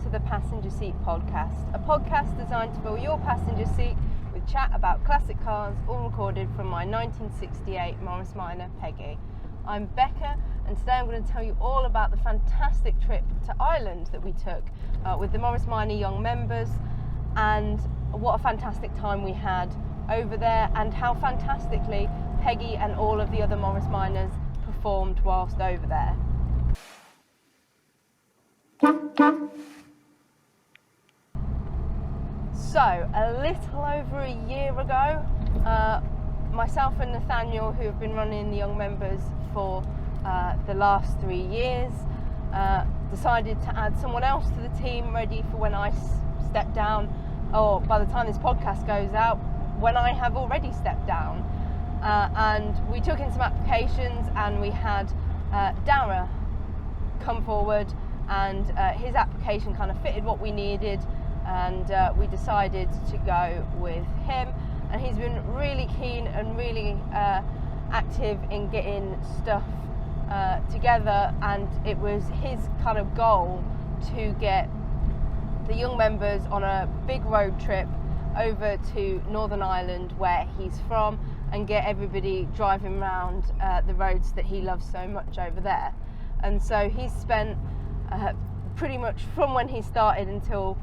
to the Passenger Seat Podcast, a podcast designed to fill your passenger seat with chat about classic cars, all recorded from my 1968 Morris Minor Peggy. I'm Becca, and today I'm going to tell you all about the fantastic trip to Ireland that we took with the Morris Minor young members, and what a fantastic time we had over there, and how fantastically Peggy and all of the other Morris Minors performed whilst over there. So, a little over a year ago, myself and Nathaniel, who have been running the young members for the last 3 years, decided to add someone else to the team ready for when I step down, or by the time this podcast goes out, when I have already stepped down. And we took in some applications, and we had Dara come forward, and his application kind of fitted what we needed, and we decided to go with him. And he's been really keen and really active in getting stuff together, and it was his kind of goal to get the young members on a big road trip over to Northern Ireland, where he's from, and get everybody driving around the roads that he loves so much over there. And so he's spent pretty much from when he started until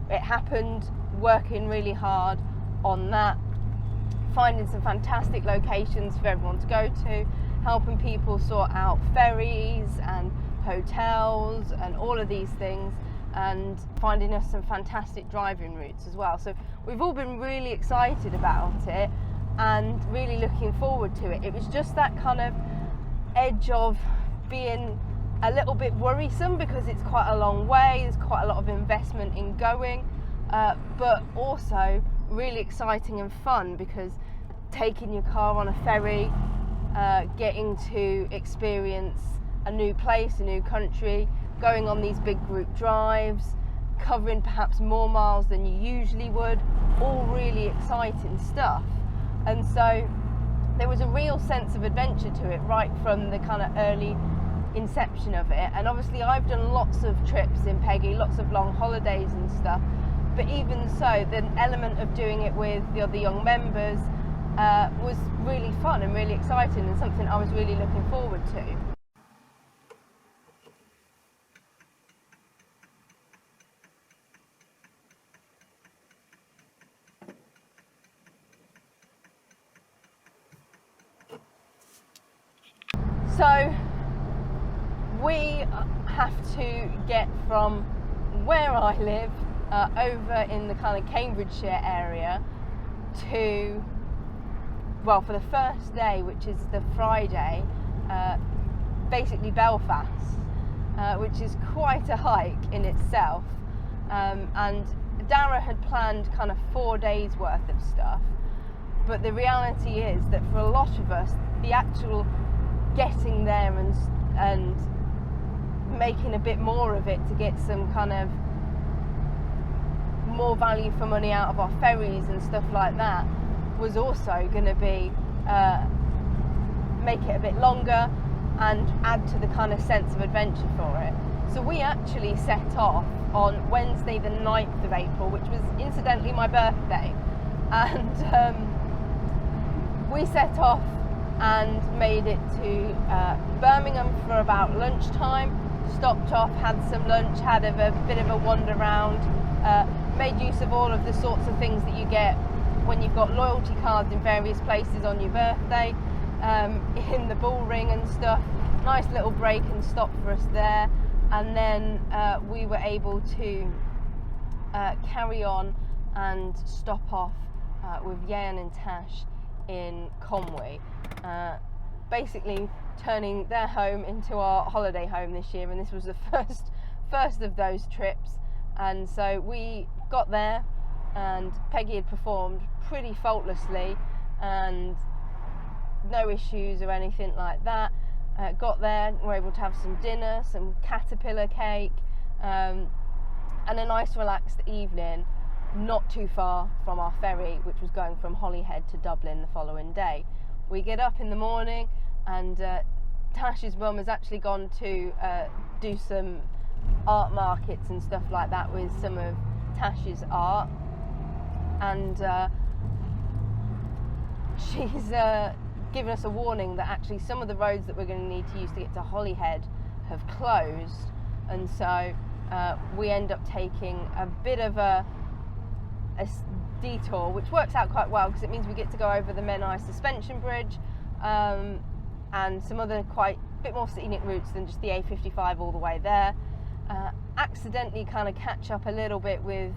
it happened working really hard on that, finding some fantastic locations for everyone to go to, helping people sort out ferries and hotels and all of these things, and finding us some fantastic driving routes as well. So we've all been really excited about it and really looking forward to it. It was just that kind of edge of being a little bit worrisome, because it's quite a long way, there's quite a lot of investment in going, but also really exciting and fun, because taking your car on a ferry, getting to experience a new place, a new country, going on these big group drives, covering perhaps more miles than you usually would, all really exciting stuff. And so there was a real sense of adventure to it right from the kind of early inception of it. And obviously I've done lots of trips in Peggy, lots of long holidays and stuff, but even so, the element of doing it with the other young members was really fun and really exciting, and something I was really looking forward to. So we have to get from where I live over in the kind of Cambridgeshire area to, well, for the first day, which is the Friday, basically Belfast, which is quite a hike in itself. And Dara had planned kind of 4 days worth of stuff, but the reality is that for a lot of us, the actual getting there and making a bit more of it to get some kind of more value for money out of our ferries and stuff like that was also going to be make it a bit longer and add to the kind of sense of adventure for it. So we actually set off on Wednesday the 9th of April, which was incidentally my birthday, and we set off and made it to Birmingham for about lunchtime, stopped off, had some lunch, had a bit of a wander around, made use of all of the sorts of things that you get when you've got loyalty cards in various places on your birthday, in the bull ring and stuff. Nice little break and stop for us there, and then we were able to carry on and stop off with Jan and Tash in Conway, basically turning their home into our holiday home this year, and this was the first of those trips. And so we got there, and Peggy had performed pretty faultlessly and no issues or anything like that. Got there, were able to have some dinner, some caterpillar cake, and a nice relaxed evening not too far from our ferry, which was going from Holyhead to Dublin the following day. We get up in the morning, and Tash's mum has actually gone to do some art markets and stuff like that with some of Tash's art, and she's given us a warning that actually some of the roads that we're going to need to use to get to Holyhead have closed, and so we end up taking a bit of a detour, which works out quite well because it means we get to go over the Menai suspension bridge and some other quite bit more scenic routes than just the A55 all the way there. Accidentally kind of catch up a little bit with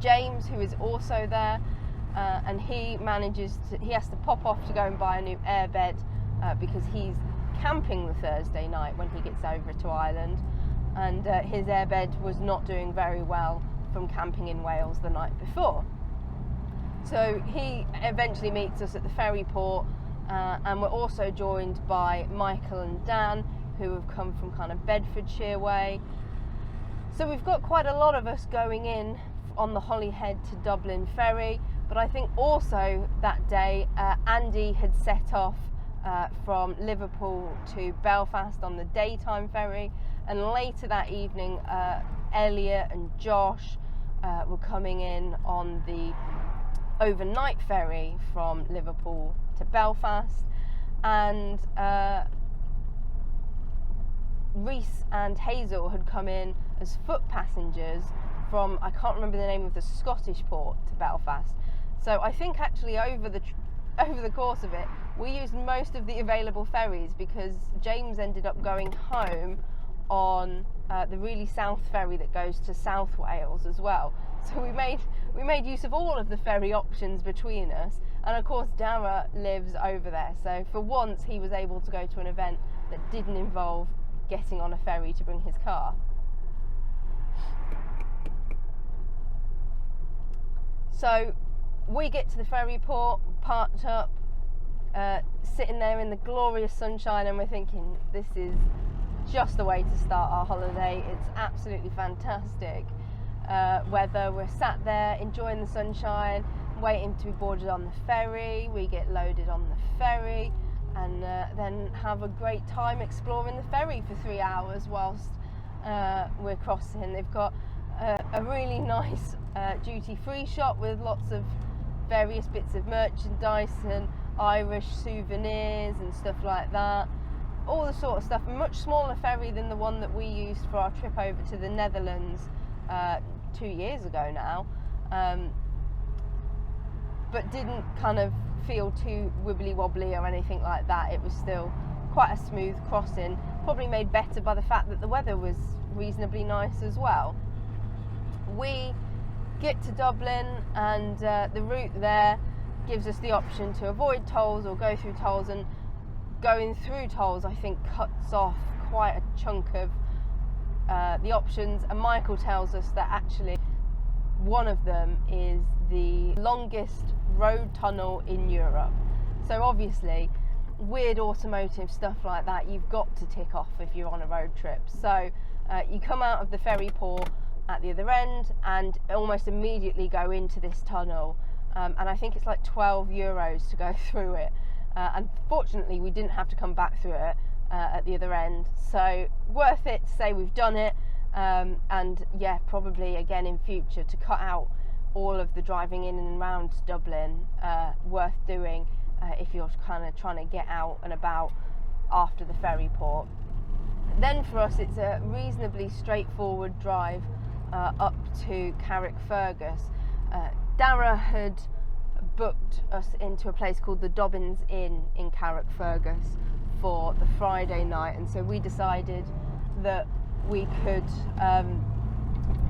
James, who is also there, and he has to pop off to go and buy a new airbed because he's camping the Thursday night when he gets over to Ireland, and his airbed was not doing very well from camping in Wales the night before. So he eventually meets us at the ferry port, and we're also joined by Michael and Dan, who have come from kind of Bedfordshire way. So we've got quite a lot of us going in on the Holyhead to Dublin ferry, but I think also that day Andy had set off from Liverpool to Belfast on the daytime ferry, and later that evening Elliot and Josh were coming in on the overnight ferry from Liverpool to Belfast, and Reese and Hazel had come in as foot passengers from, I can't remember the name of the Scottish port, to Belfast. So I think actually over the course of it, we used most of the available ferries because James ended up going home on the really south ferry that goes to South Wales as well. So we made use of all of the ferry options between us, and of course Dara lives over there, so for once he was able to go to an event that didn't involve getting on a ferry to bring his car. So we get to the ferry port, parked up, sitting there in the glorious sunshine, and we're thinking, this is just the way to start our holiday. It's absolutely fantastic weather. We're sat there enjoying the sunshine, waiting to be boarded on the ferry. We get loaded on the ferry and then have a great time exploring the ferry for 3 hours whilst we're crossing. They've got a really nice duty-free shop with lots of various bits of merchandise and Irish souvenirs and stuff like that. All the sort of stuff. A much smaller ferry than the one that we used for our trip over to the Netherlands 2 years ago now, but didn't kind of feel too wibbly wobbly or anything like that. It was still quite a smooth crossing, probably made better by the fact that the weather was reasonably nice as well. We get to Dublin, and the route there gives us the option to avoid tolls or go through tolls, and going through tolls I think cuts off quite a chunk of the options, and Michael tells us that actually one of them is the longest road tunnel in Europe. So obviously weird automotive stuff like that you've got to tick off if you're on a road trip. So you come out of the ferry port at the other end and almost immediately go into this tunnel, and I think it's like €12 to go through it. Unfortunately we didn't have to come back through it at the other end, so worth it to say we've done it, and yeah, probably again in future to cut out all of the driving in and around Dublin, worth doing if you're kind of trying to get out and about after the ferry port. Then for us it's a reasonably straightforward drive up to Carrickfergus. Dara had booked us into a place called the Dobbins Inn in Carrickfergus for the Friday night, and so we decided that we could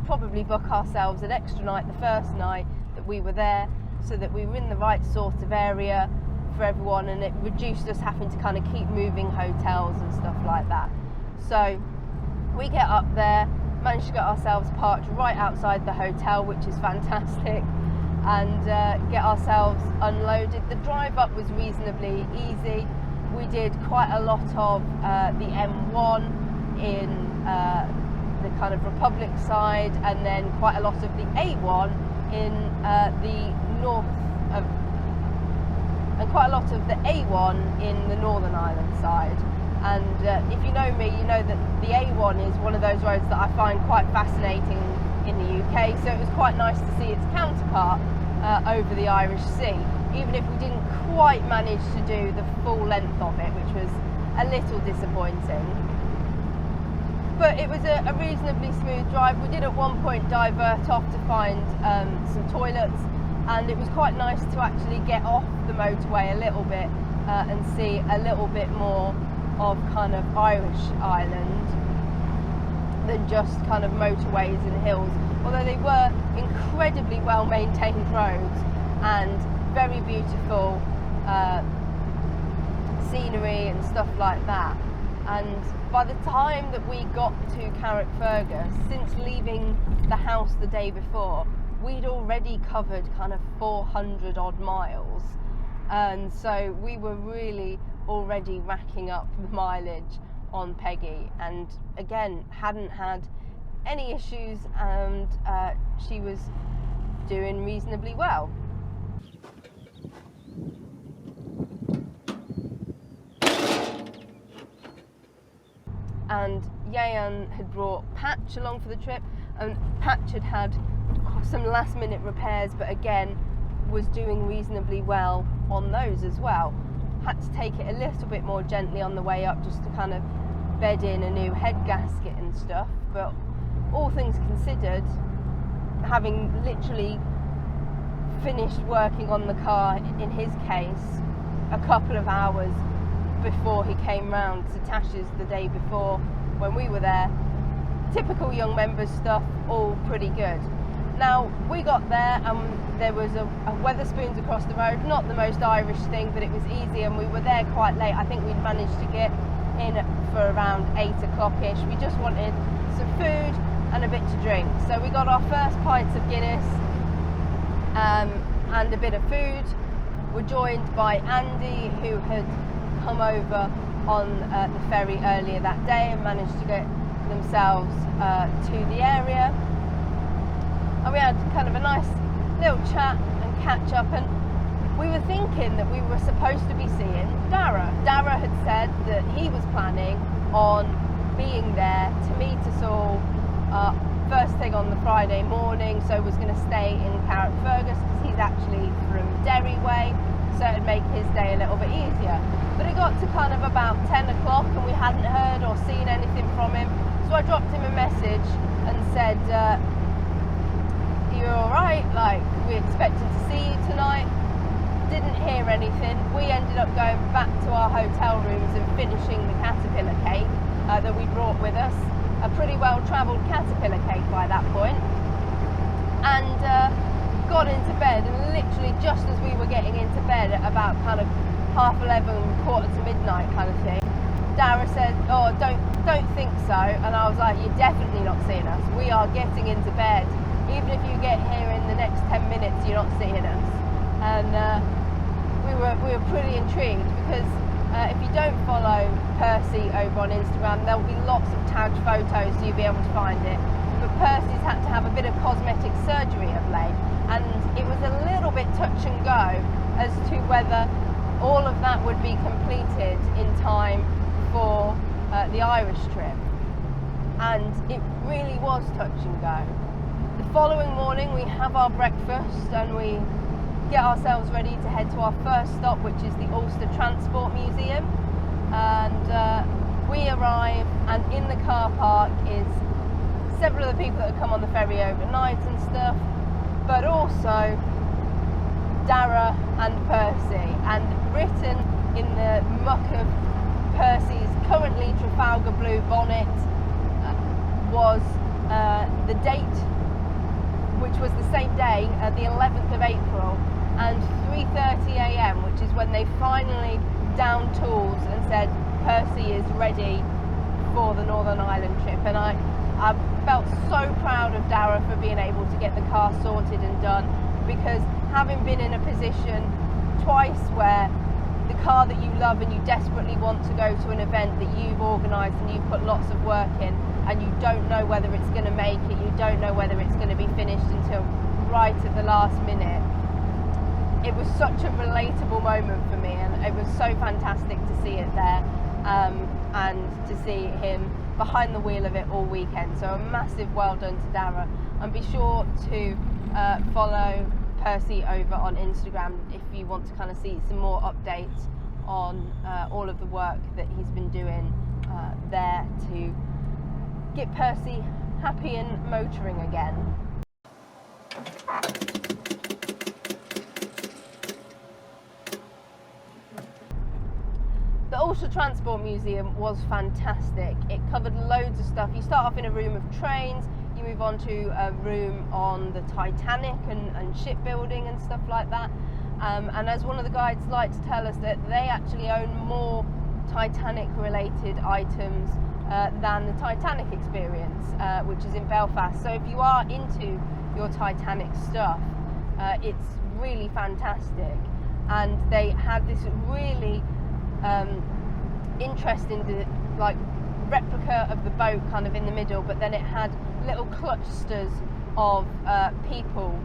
probably book ourselves an extra night the first night that we were there, so that we were in the right sort of area for everyone, and it reduced us having to kind of keep moving hotels and stuff like that. So we get up there, managed to get ourselves parked right outside the hotel, which is fantastic, and get ourselves unloaded. The drive up was reasonably easy. We did quite a lot of the M1 in the kind of Republic side, and then quite a lot of the A1 in the north of, and quite a lot of the A1 in the Northern Ireland side. And if you know me, you know that the A1 is one of those roads that I find quite fascinating in the UK, so it was quite nice to see its counterpart over the Irish Sea, even if we didn't quite manage to do the full length of it, which was a little disappointing. But it was a reasonably smooth drive. We did at one point divert off to find some toilets, and it was quite nice to actually get off the motorway a little bit and see a little bit more of kind of Irish Ireland than just kind of motorways and hills, although they were incredibly well maintained roads and very beautiful scenery and stuff like that. And by the time that we got to Carrickfergus, since leaving the house the day before, we'd already covered kind of 400 odd miles, and so we were really already racking up the mileage on Peggy, and again hadn't had any issues, and she was doing reasonably well. And Yayan had brought Patch along for the trip, and Patch had had some last minute repairs, but again was doing reasonably well on those as well. Had to take it a little bit more gently on the way up, just to kind of bed in a new head gasket and stuff, but all things considered, having literally finished working on the car in his case a couple of hours before he came round to Tash's the day before when we were there, typical young members stuff, all pretty good. Now we got there and there was a Wetherspoons across the road, not the most Irish thing, but it was easy, and we were there quite late. I think we'd managed to get in for around 8 o'clock-ish. We just wanted some food and a bit to drink, so we got our first pints of Guinness and a bit of food. We're joined by Andy, who had come over on the ferry earlier that day and managed to get themselves to the area, and we had kind of a nice little chat and catch up, and we were thinking that we were supposed to be seeing Dara. Dara had said that he was planning on being there to meet us all first thing on the Friday morning, so was going to stay in Carrickfergus because he's actually from Derry way, so it'd make his day a little bit easier. But it got to kind of about 10 o'clock and we hadn't heard or seen anything from him, so I dropped him a message and said, "You're alright, like, we expected to see you tonight." Didn't hear anything. We ended up going back to our hotel rooms and finishing the caterpillar cake that we brought with us, a pretty well travelled caterpillar cake by that point, and got into bed. And literally just as we were getting into bed at about kind of 11:30, quarter to midnight kind of thing, Dara said, "Oh, don't think so," and I was like, "You're definitely not seeing us. We are getting into bed. Even if you get here in the next 10 minutes, you're not seeing us." And we were pretty intrigued, because if you don't follow Percy over on Instagram, there'll be lots of tagged photos, so you'll be able to find it. But Percy's had to have a bit of cosmetic surgery of late, and it was a little bit touch and go as to whether all of that would be completed in time for the Irish trip. And it really was touch and go. The following morning we have our breakfast and we get ourselves ready to head to our first stop, which is the Ulster Transport Museum. And we arrive, and in the car park is several of the people that have come on the ferry overnight and stuff, but also Dara and Percy, and written in the muck of Percy's currently Trafalgar blue bonnet was the date, which was the same day, the 11th of April, and 3:30 a.m, which is when they finally downed tools and said Percy is ready for the Northern Ireland trip. And I felt so proud of Dara for being able to get the car sorted and done, because having been in a position twice where the car that you love and you desperately want to go to an event that you've organised and you've put lots of work in, and you don't know whether it's going to make it, you don't know whether it's going to be finished until right at the last minute. It was such a relatable moment for me, and it was so fantastic to see it there. and to see him behind the wheel of it all weekend. So a massive well done to Dara, and be sure to follow Percy over on Instagram if you want to kind of see some more updates on all of the work that he's been doing there to get Percy happy and motoring again. The Ultra Transport Museum was fantastic. It covered loads of stuff. You start off in a room of trains, you move on to a room on the Titanic and shipbuilding and stuff like that. And as one of the guides liked to tell us, that they actually own more Titanic related items than the Titanic experience, which is in Belfast. So if you are into your Titanic stuff, it's really fantastic. And they had this really interesting like replica of the boat kind of in the middle, but then it had little clusters of people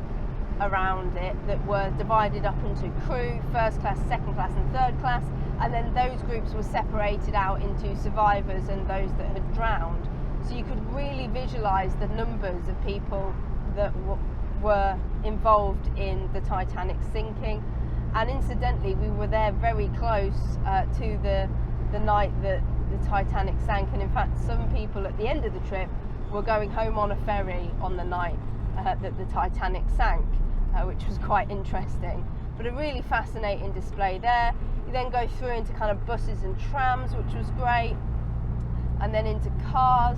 around it that were divided up into crew, first class, second class and third class, and then those groups were separated out into survivors and those that had drowned. So you could really visualize the numbers of people that were involved in the Titanic sinking. And incidentally, we were there very close to the night that the Titanic sank, and in fact some people at the end of the trip were going home on a ferry on the night that the Titanic sank, which was quite interesting. But a really fascinating display there. You then go through into kind of buses and trams, which was great, and then into cars,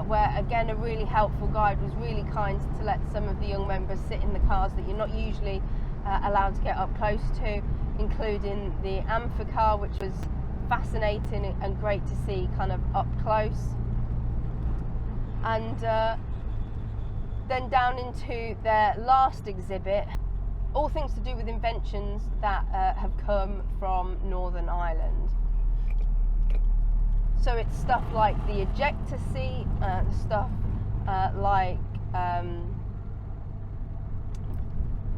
where again a really helpful guide was really kind to let some of the young members sit in the cars that you're not usually allowed to get up close to, including the amphicar, which was fascinating and great to see kind of up close. And then down into their last exhibit, all things to do with inventions that have come from Northern Ireland. So it's stuff like the ejector seat, stuff like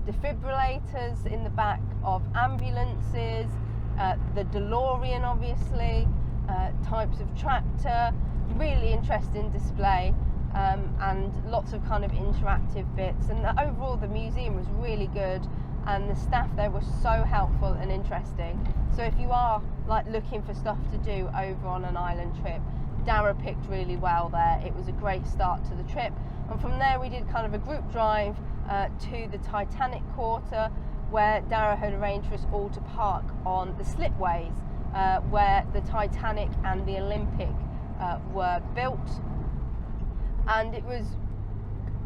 defibrillators in the back of ambulances, the DeLorean obviously, types of tractor, really interesting display, and lots of kind of interactive bits. And overall the museum was really good, and the staff there were so helpful and interesting. So if you are like looking for stuff to do over on an island trip, Dara picked really well there. It was a great start to the trip, and from there we did kind of a group drive to the Titanic Quarter, where Dara had arranged for us all to park on the slipways where the Titanic and the Olympic were built. And it was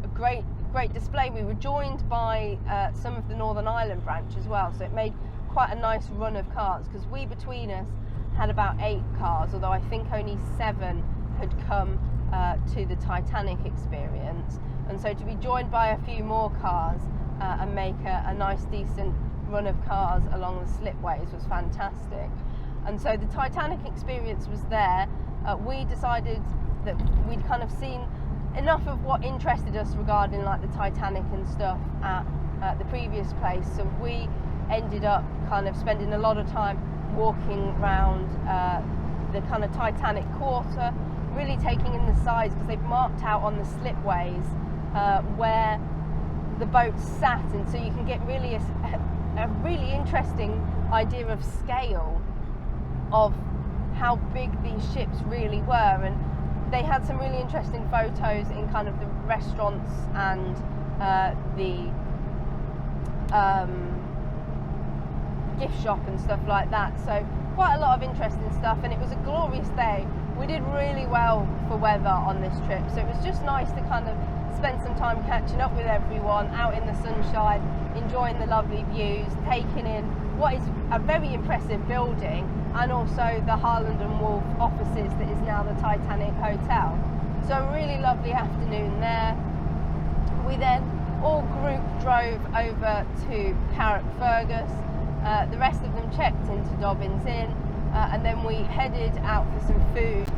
a great display. We were joined by some of the Northern Ireland branch as well, so it made quite a nice run of cars, because we between us had about 8 cars, although I think only 7 had come to the Titanic experience. And so to be joined by a few more cars and make a nice decent run of cars along the slipways was fantastic. And so the Titanic experience was there. We decided that we'd kind of seen enough of what interested us regarding like the Titanic and stuff at the previous place, so we ended up kind of spending a lot of time walking around the kind of Titanic Quarter, really taking in the size, because they've marked out on the slipways where the boats sat, and so you can get really a really interesting idea of scale of how big these ships really were. And they had some really interesting photos in kind of the restaurants and the gift shop and stuff like that. So quite a lot of interesting stuff, and it was a glorious day. We did really well for weather on this trip, so it was just nice to kind of spend some time catching up with everyone out in the sunshine, enjoying the lovely views, taking in what is a very impressive building, and also the Harland and Wolff offices that is now the Titanic Hotel. So a really lovely afternoon there. We then all group drove over to Carrickfergus. The rest of them checked into Dobbins Inn, and then we headed out for some food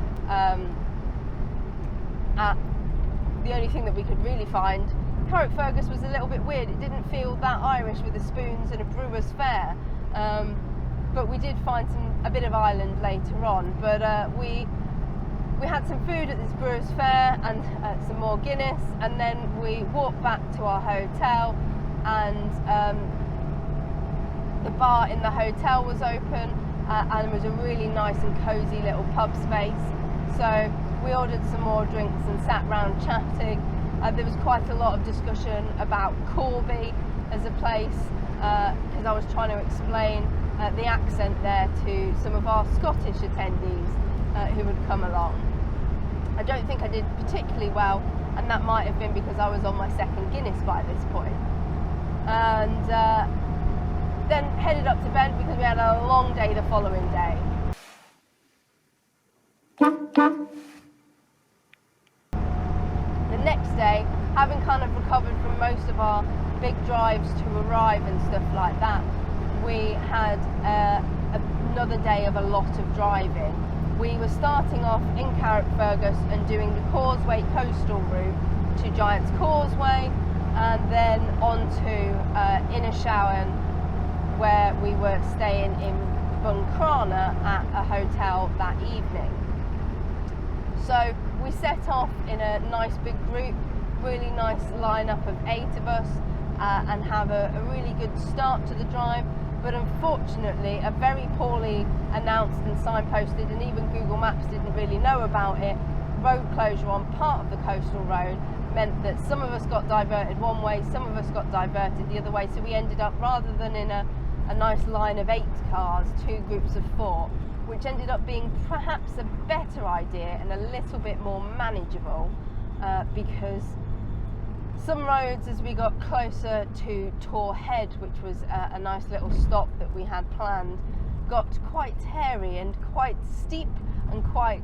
at the only thing that we could really find. Carrickfergus was a little bit weird. It didn't feel that Irish with the spoons and a brewer's fare. but we did find a bit of island later on. But we had some food at this Brewers Fair and some more Guinness, and then we walked back to our hotel, and the bar in the hotel was open, and it was a really nice and cosy little pub space. So we ordered some more drinks and sat round chatting. There was quite a lot of discussion about Corby as a place, because I was trying to explain the accent there to some of our Scottish attendees who would come along. I don't think I did particularly well, and that might have been because I was on my second Guinness by this point. And then headed up to bed because we had a long day the following day. The next day, having kind of recovered from most of our big drives to arrive and stuff like that, we had another day of a lot of driving. We were starting off in Carrickfergus and doing the Causeway coastal route to Giant's Causeway, and then on to Inishowen, where we were staying in Buncrana at a hotel that evening. So we set off in a nice big group, really nice lineup of 8 of us, and have a really good start to the drive. But unfortunately, a very poorly announced and signposted, and even Google Maps didn't really know about it, road closure on part of the coastal road meant that some of us got diverted one way, some of us got diverted the other way. So we ended up, rather than in a nice line of 8 cars, 2 groups of 4, which ended up being perhaps a better idea and a little bit more manageable, because some roads, as we got closer to Tor Head, which was a nice little stop that we had planned, got quite hairy and quite steep, and quite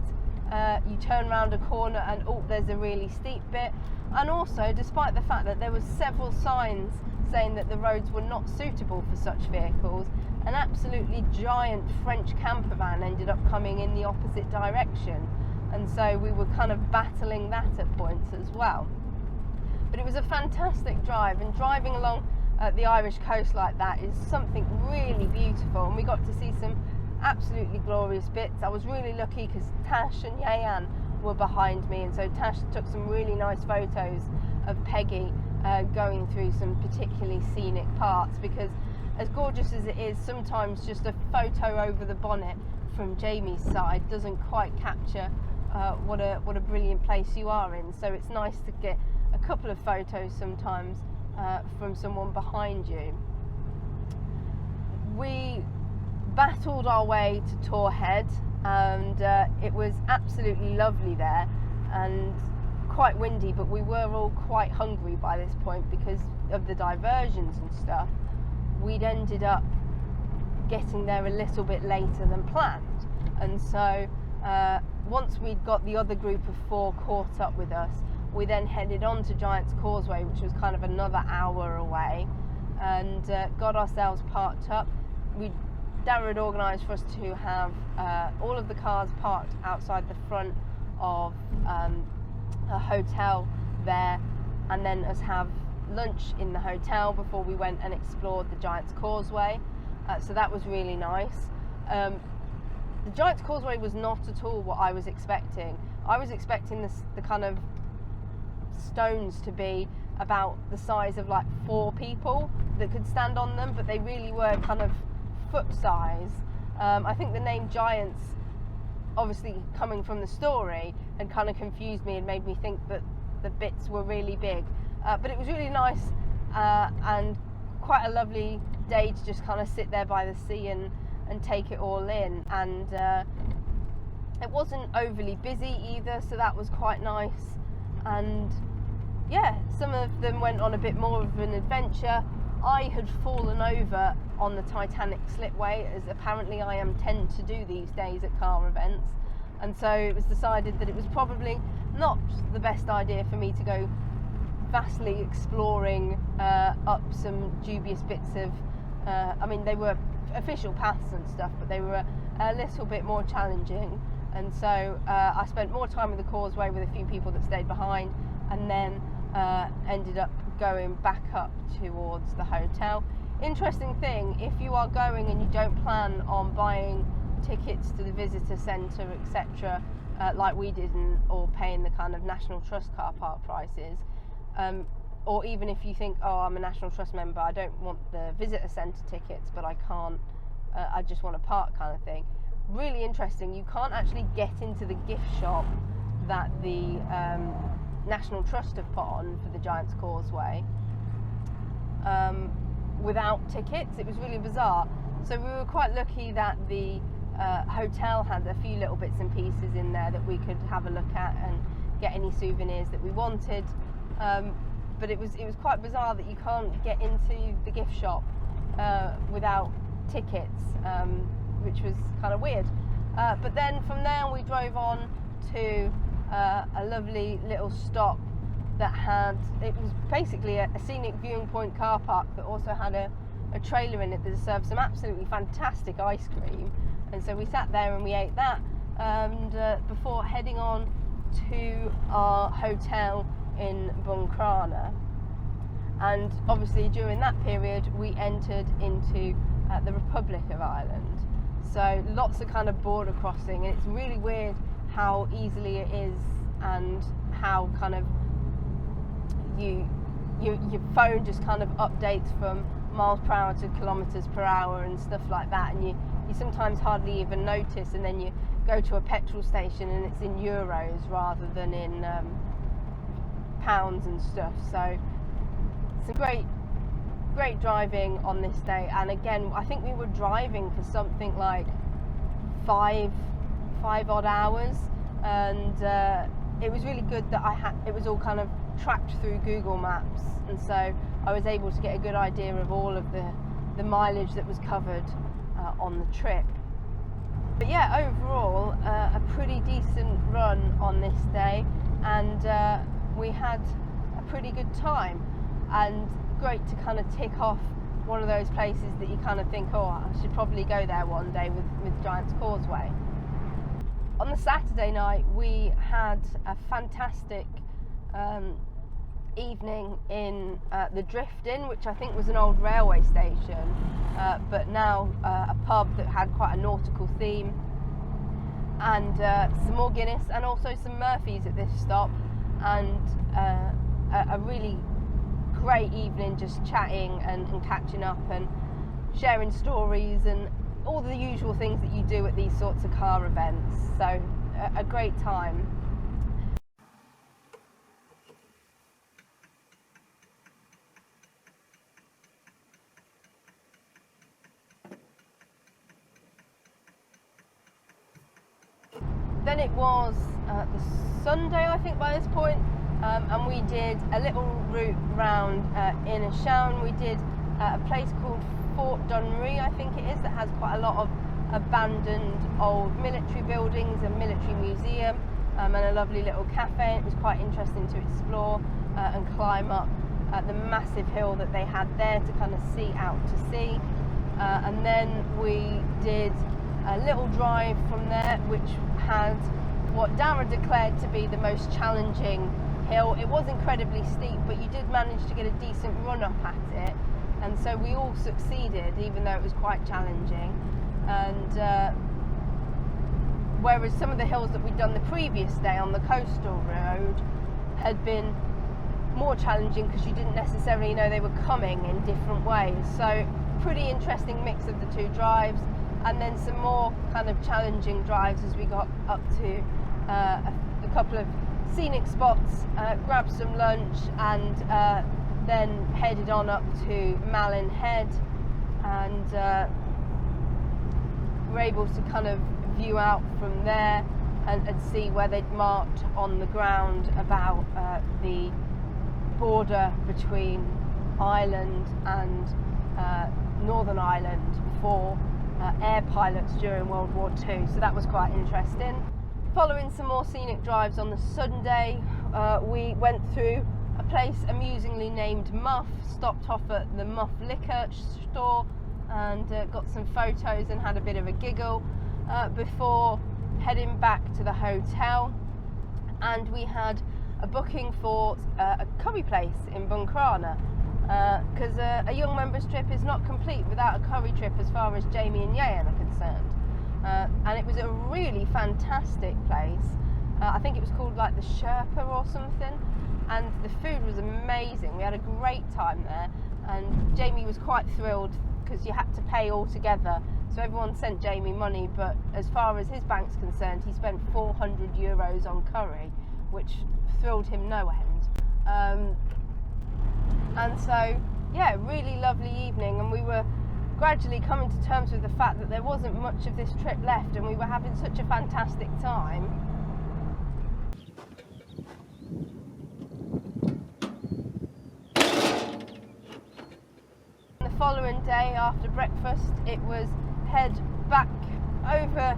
you turn around a corner and oh, there's a really steep bit. And also, despite the fact that there was several signs saying that the roads were not suitable for such vehicles, an absolutely giant French camper van ended up coming in the opposite direction, and so we were kind of battling that at points as well. But it was a fantastic drive, and driving along the Irish coast like that is something really beautiful, and we got to see some absolutely glorious bits. I was really lucky because Tash and Yayan were behind me, and so Tash took some really nice photos of Peggy going through some particularly scenic parts, because as gorgeous as it is, sometimes just a photo over the bonnet from Jamie's side doesn't quite capture what a brilliant place you are in. So it's nice to get a couple of photos sometimes from someone behind you. We battled our way to Tor Head, and it was absolutely lovely there and quite windy, but we were all quite hungry by this point because of the diversions and stuff. We'd ended up getting there a little bit later than planned, and so once we'd got the other group of 4 caught up with us, we then headed on to Giant's Causeway, which was kind of another hour away, and got ourselves parked up. Darragh had organised for us to have all of the cars parked outside the front of a hotel there, and then us have lunch in the hotel before we went and explored the Giant's Causeway. So that was really nice. The Giant's Causeway was not at all what I was expecting. I was expecting the kind of stones to be about the size of like 4 people that could stand on them, but they really were kind of foot size. I think the name Giants, obviously coming from the story, had kind of confused me and made me think that the bits were really big. But it was really nice and quite a lovely day to just kind of sit there by the sea and take it all in. And it wasn't overly busy either, so that was quite nice. And yeah, some of them went on a bit more of an adventure. I had fallen over on the Titanic slipway, as apparently I tend to do these days at car events, and so it was decided that it was probably not the best idea for me to go vastly exploring up some dubious bits of I mean, they were official paths and stuff, but they were a little bit more challenging, and so I spent more time in the causeway with a few people that stayed behind, and then ended up going back up towards the hotel. interesting thing, if you are going and you don't plan on buying tickets to the visitor centre, etc., like we didn't, or paying the kind of National Trust car park prices, or even if you think, oh, I'm a National Trust member, I don't want the visitor centre tickets, but I can't, I just want to park kind of thing. Really interesting, you can't actually get into the gift shop that the National Trust have put on for the Giant's Causeway without tickets. It was really bizarre. So we were quite lucky that the hotel had a few little bits and pieces in there that we could have a look at and get any souvenirs that we wanted. But it was quite bizarre that you can't get into the gift shop without tickets, which was kind of weird. But then from there we drove on to a lovely little stop that had, it was basically a scenic viewing point car park that also had a trailer in it that served some absolutely fantastic ice cream. And so we sat there and we ate that, and before heading on to our hotel in Buncrana. And obviously during that period we entered into the Republic of Ireland. So lots of kind of border crossing, and it's really weird how easily it is, and how kind of your phone just kind of updates from miles per hour to kilometres per hour and stuff like that, and you sometimes hardly even notice, and then you go to a petrol station and it's in euros rather than in pounds and stuff. So some great driving on this day. And again, I think we were driving for something like five odd hours, and it was really good that it was all kind of tracked through Google Maps, and so I was able to get a good idea of all of the mileage that was covered on the trip. But yeah, overall a pretty decent run on this day, and we had a pretty good time, and great to kind of tick off one of those places that you kind of think, oh, I should probably go there one day with Giant's Causeway. On the Saturday night we had a fantastic evening in the Drift Inn, which I think was an old railway station, but now a pub that had quite a nautical theme, and some more Guinness and also some Murphys at this stop, and a really great evening just chatting and catching up and sharing stories and all the usual things that you do at these sorts of car events. So a great time. Then it was the Sunday, I think, by this point, and we did a little route round Inishowen. We did a place called Fort Dunree, I think it is, that has quite a lot of abandoned old military buildings, a military museum, and a lovely little cafe. It was quite interesting to explore and climb up the massive hill that they had there to kind of see out to sea. And then we did a little drive from there, which had what Dara declared to be the most challenging hill. It was incredibly steep, but you did manage to get a decent run up at it, and so we all succeeded, even though it was quite challenging. And whereas some of the hills that we'd done the previous day on the coastal road had been more challenging because you didn't necessarily know they were coming in different ways. So pretty interesting mix of the two drives, and then some more kind of challenging drives as we got up to a couple of scenic spots, grabbed some lunch, and then headed on up to Malin Head, and were able to kind of view out from there and see where they'd marked on the ground about the border between Ireland and Northern Ireland for air pilots during World War II, so that was quite interesting. Following some more scenic drives on the Sunday, we went through a place amusingly named Muff, stopped off at the Muff liquor store and got some photos and had a bit of a giggle before heading back to the hotel. And we had a booking for a curry place in Buncrana, because a young members trip is not complete without a curry trip as far as Jamie and Yayan are concerned. And it was a really fantastic place. I think it was called like the Sherpa or something, and the food was amazing. We had a great time there, and Jamie was quite thrilled because you had to pay all together, so everyone sent Jamie money, but as far as his bank's concerned, he spent €400 on curry, which thrilled him no end. And so yeah, really lovely evening, and we were gradually coming to terms with the fact that there wasn't much of this trip left, and we were having such a fantastic time. The following day after breakfast, it was head back over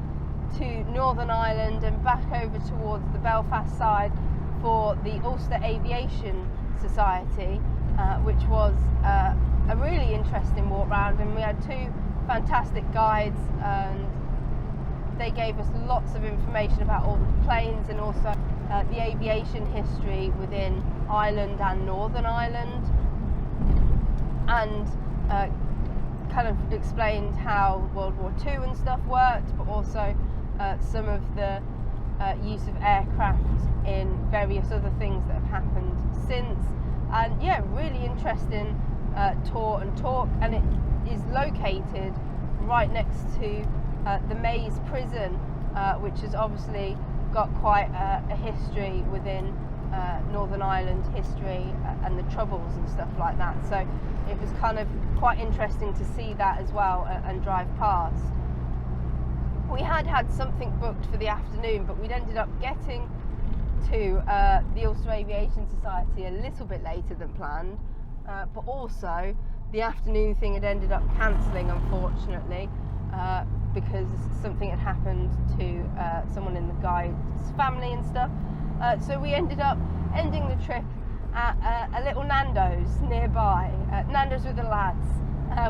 to Northern Ireland and back over towards the Belfast side for the Ulster Aviation Society, which was a really interesting walk round, and we had two fantastic guides, and they gave us lots of information about all the planes and also the aviation history within Ireland and Northern Ireland, and kind of explained how World War II and stuff worked, but also some of the use of aircraft in various other things that have happened since. And yeah, really interesting tour and talk, and it is located right next to the Maze prison, which has obviously got quite a history within Northern Ireland history and the Troubles and stuff like that. So it was kind of quite interesting to see that as well and drive past. We had something booked for the afternoon, but we'd ended up getting to the Ulster Aviation Society a little bit later than planned, but also the afternoon thing had ended up cancelling, unfortunately, because something had happened to someone in the guide's family and stuff. So we ended up ending the trip at a little Nando's nearby, Nando's with the lads,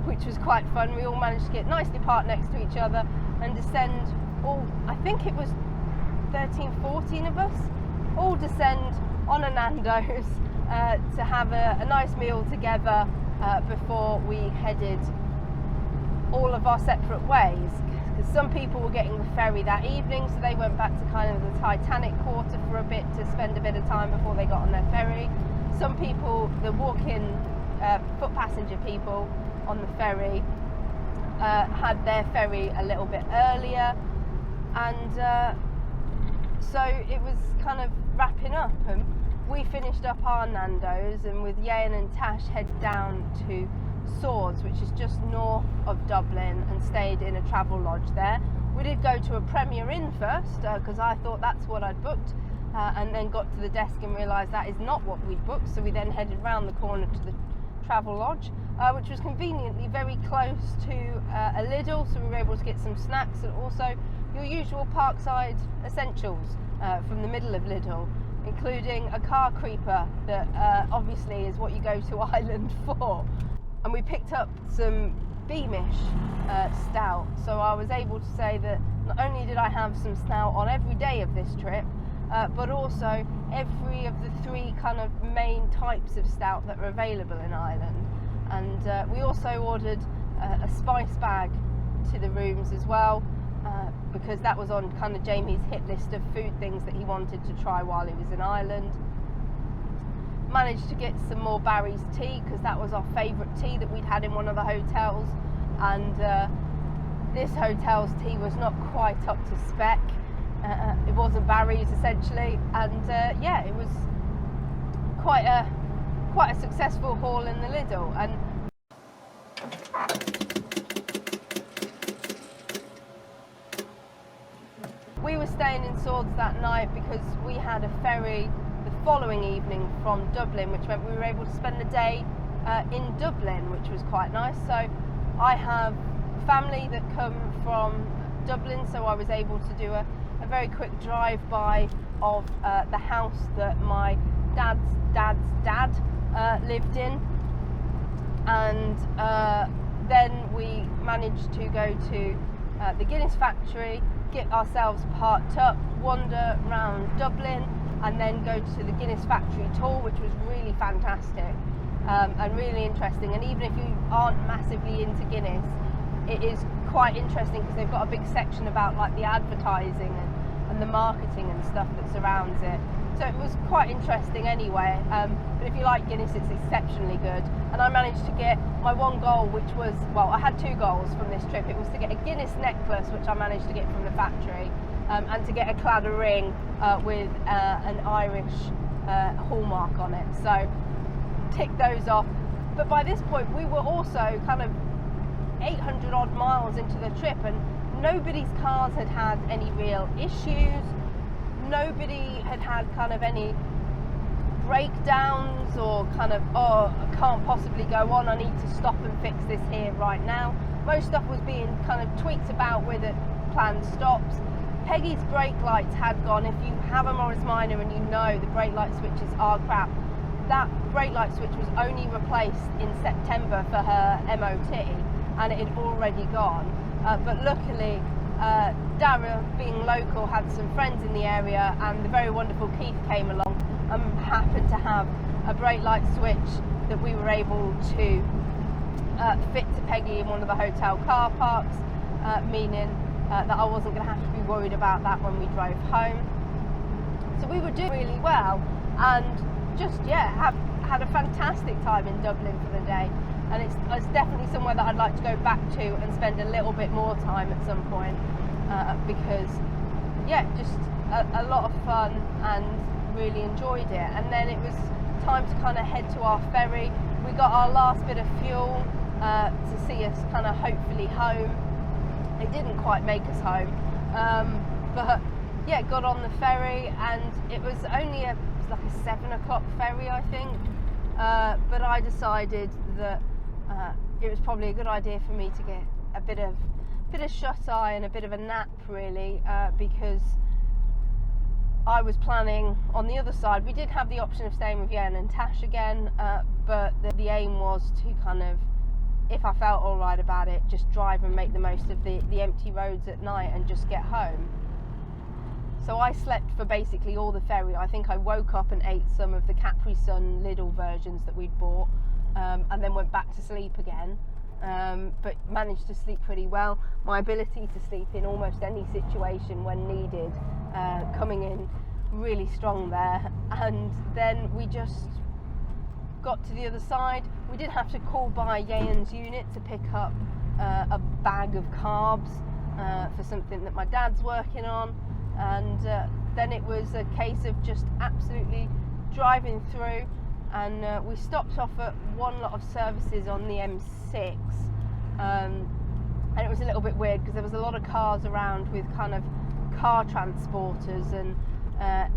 which was quite fun. We all managed to get nicely parked next to each other and descend all, I think it was 13, 14 of us, all descend on a Nando's to have a nice meal together before we headed all of our separate ways, because some people were getting the ferry that evening, so they went back to kind of the Titanic quarter for a bit to spend a bit of time before they got on their ferry. Some people, the walk-in foot passenger people on the ferry, had their ferry a little bit earlier, and so it was kind of wrapping up, and we finished up our Nando's, and with Yayan and Tash headed down to Swords, which is just north of Dublin, and stayed in a travel lodge there. We did go to a Premier Inn first, because I thought that's what I'd booked, and then got to the desk and realised that is not what we'd booked, so we then headed round the corner to the travel lodge, which was conveniently very close to a Lidl, so we were able to get some snacks and also your usual parkside essentials from the middle of Lidl, including a car creeper that obviously is what you go to Ireland for. And we picked up some Beamish stout, so I was able to say that not only did I have some stout on every day of this trip, but also every of the three kind of main types of stout that are available in Ireland. And we also ordered a spice bag to the rooms as well, because that was on kind of Jamie's hit list of food things that he wanted to try while he was in Ireland. Managed to get some more Barry's tea, because that was our favourite tea that we'd had in one of the hotels, and this hotel's tea was not quite up to spec. It wasn't Barry's essentially, and yeah, it was quite a successful haul in the Lidl. And we were staying in Swords that night because we had a ferry the following evening from Dublin, which meant we were able to spend the day in Dublin, which was quite nice. So I have family that come from Dublin, so I was able to do a very quick drive-by of the house that my dad's dad lived in, and then we managed to go to the Guinness factory, get ourselves parked up, wander around Dublin, and then go to the Guinness factory tour, which was really fantastic. and really interesting. And even if you aren't massively into Guinness, it is quite interesting because they've got a big section about like the advertising and the marketing and stuff that surrounds it. So it was quite interesting anyway. But if you like Guinness, it's exceptionally good. And I managed to get my one goal, which was, well, I had two goals from this trip. It was to get a Guinness necklace, which I managed to get from the factory, and to get a Cladder ring with an Irish hallmark on it. So tick those off. But by this point, we were also kind of 800 odd miles into the trip, and nobody's cars had had any real issues. Nobody had had kind of any breakdowns or kind of, oh, I can't possibly go on, I need to stop and fix this here right now. Most stuff was being kind of tweaked about with it, planned stops. Peggy's brake lights had gone. If you have a Morris Minor and you know the brake light switches are crap, that brake light switch was only replaced in September for her MOT, and it had already gone. But luckily, Dara, being local, had some friends in the area, and the very wonderful Keith came along and happened to have a brake light switch that we were able to fit to Peggy in one of the hotel car parks, meaning that I wasn't going to have to be worried about that when we drove home. So we were doing really well, and just had a fantastic time in Dublin for the day. And it's definitely somewhere that I'd like to go back to and spend a little bit more time at some point, because just a lot of fun and really enjoyed it. And then it was time to kind of head to our ferry. We got our last bit of fuel to see us kind of hopefully home. It didn't quite make us home, but got on the ferry, and it was only like a 7 o'clock ferry, I think, but I decided that it was probably a good idea for me to get a bit of shut-eye and a bit of a nap, really, because I was planning on the other side. We did have the option of staying with Yen and Tash again, but the aim was to kind of, if I felt all right about it, just drive and make the most of the empty roads at night and just get home. So I slept for basically all the ferry. I think I woke up and ate some of the Capri Sun Lidl versions that we'd bought, and then went back to sleep again, but managed to sleep pretty well. My ability to sleep in almost any situation when needed, coming in really strong there. And then we just got to the other side. We did have to call by Yean's unit to pick up a bag of carbs for something that my dad's working on, and then it was a case of just absolutely driving through. And we stopped off at one lot of services on the M6, and it was a little bit weird because there was a lot of cars around with kind of car transporters, and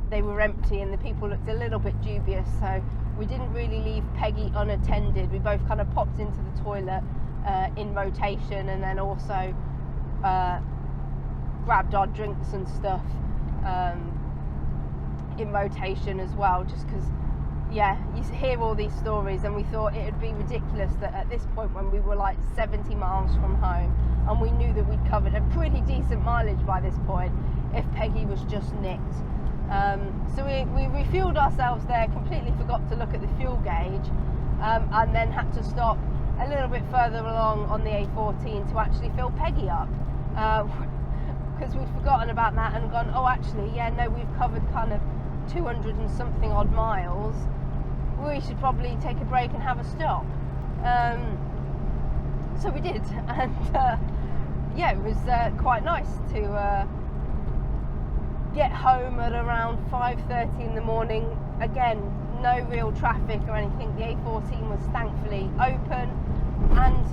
they were empty, and the people looked a little bit dubious, so we didn't really leave Peggy unattended. We both kind of popped into the toilet in rotation, and then also grabbed our drinks and stuff in rotation as well, just because you hear all these stories, and we thought it would be ridiculous that at this point, when we were like 70 miles from home and we knew that we'd covered a pretty decent mileage by this point, if Peggy was just nicked. So we refueled ourselves there, completely forgot to look at the fuel gauge, and then had to stop a little bit further along on the A14 to actually fill Peggy up, because we'd forgotten about that and gone, oh actually, we've covered kind of 200 and something odd miles, we should probably take a break and have a stop. So we did, and it was quite nice to get home at around 5:30 in the morning. Again, no real traffic or anything. The A14 was thankfully open, and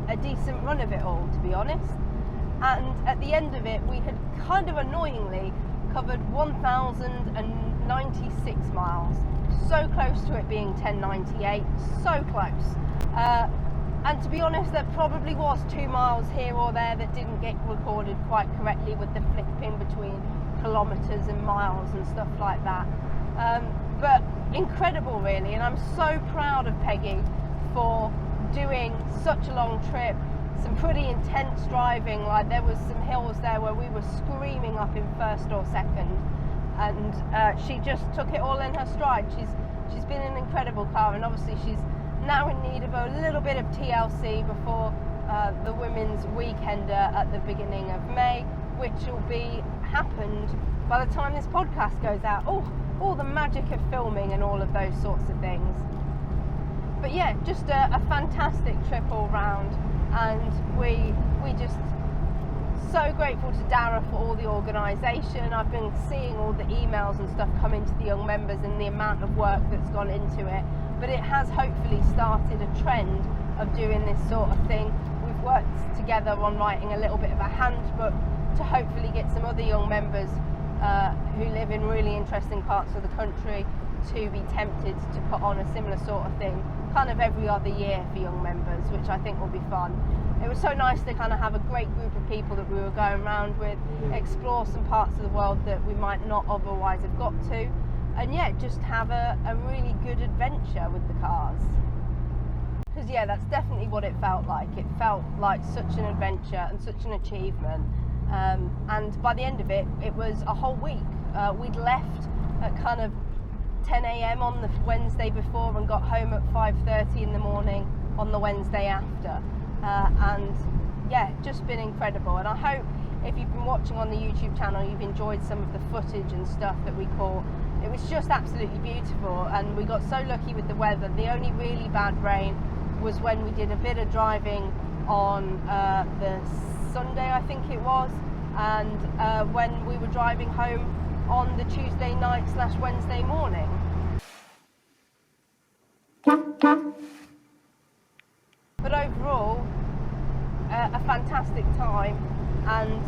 a decent run of it all, to be honest. And at the end of it, we had kind of annoyingly covered 1,096 miles, so close to it being 1098, so close. And to be honest, there probably was 2 miles here or there that didn't get recorded quite correctly with the flipping between kilometres and miles and stuff like that. But incredible, really, and I'm so proud of Peggy for doing such a long trip. Some pretty intense driving, like there was some hills there where we were screaming up in first or second, and she just took it all in her stride. She's been an incredible car, and obviously she's now in need of a little bit of TLC before the Women's Weekender at the beginning of May, which will be happened by the time this podcast goes out. All the magic of filming and all of those sorts of things. But yeah, just a fantastic trip all round, and we just so grateful to Dara for all the organisation. I've been seeing all the emails and stuff come into the young members and the amount of work that's gone into it, but it has hopefully started a trend of doing this sort of thing. We've worked together on writing a little bit of a handbook to hopefully get some other young members who live in really interesting parts of the country to be tempted to put on a similar sort of thing kind of every other year for young members, which I think will be fun. It was so nice to kind of have a great group of people that we were going around with, explore some parts of the world that we might not otherwise have got to, and yeah, just have a really good adventure with the cars. Because yeah, that's definitely what it felt like. It felt like such an adventure and such an achievement. And by the end of it, it was a whole week. We'd left at kind of 10 a.m. on the Wednesday before and got home at 5:30 in the morning on the Wednesday after. And yeah, just been incredible. And I hope if you've been watching on the YouTube channel, you've enjoyed some of the footage and stuff that we caught. It was just absolutely beautiful, and we got so lucky with the weather. The only really bad rain was when we did a bit of driving on the Sunday, I think it was, and when we were driving home on the Tuesday night / Wednesday morning. But overall, a fantastic time, and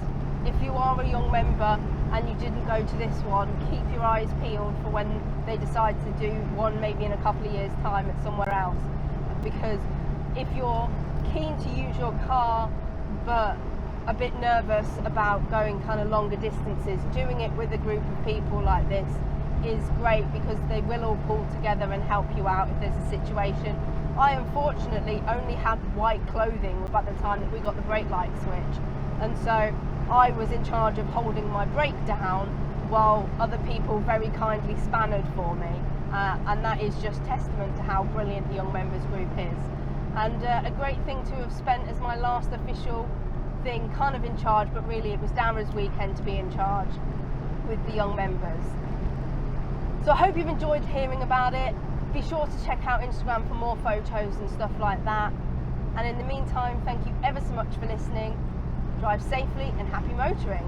if you are a young member and you didn't go to this one, keep your eyes peeled for when they decide to do one maybe in a couple of years' time at somewhere else, because if you're keen to use your car but a bit nervous about going kind of longer distances, doing it with a group of people like this is great, because they will all pull together and help you out if there's a situation. I unfortunately only had white clothing by the time that we got the brake light switch, and so I was in charge of holding my brake down while other people very kindly spanned for me, and that is just testament to how brilliant the young members group is, and a great thing to have spent as my last official thing kind of in charge, but really it was Dara's weekend to be in charge with the young members. So I hope you've enjoyed hearing about it. Be sure to check out Instagram for more photos and stuff like that, and in the meantime, thank you ever so much for listening. Drive safely and happy motoring.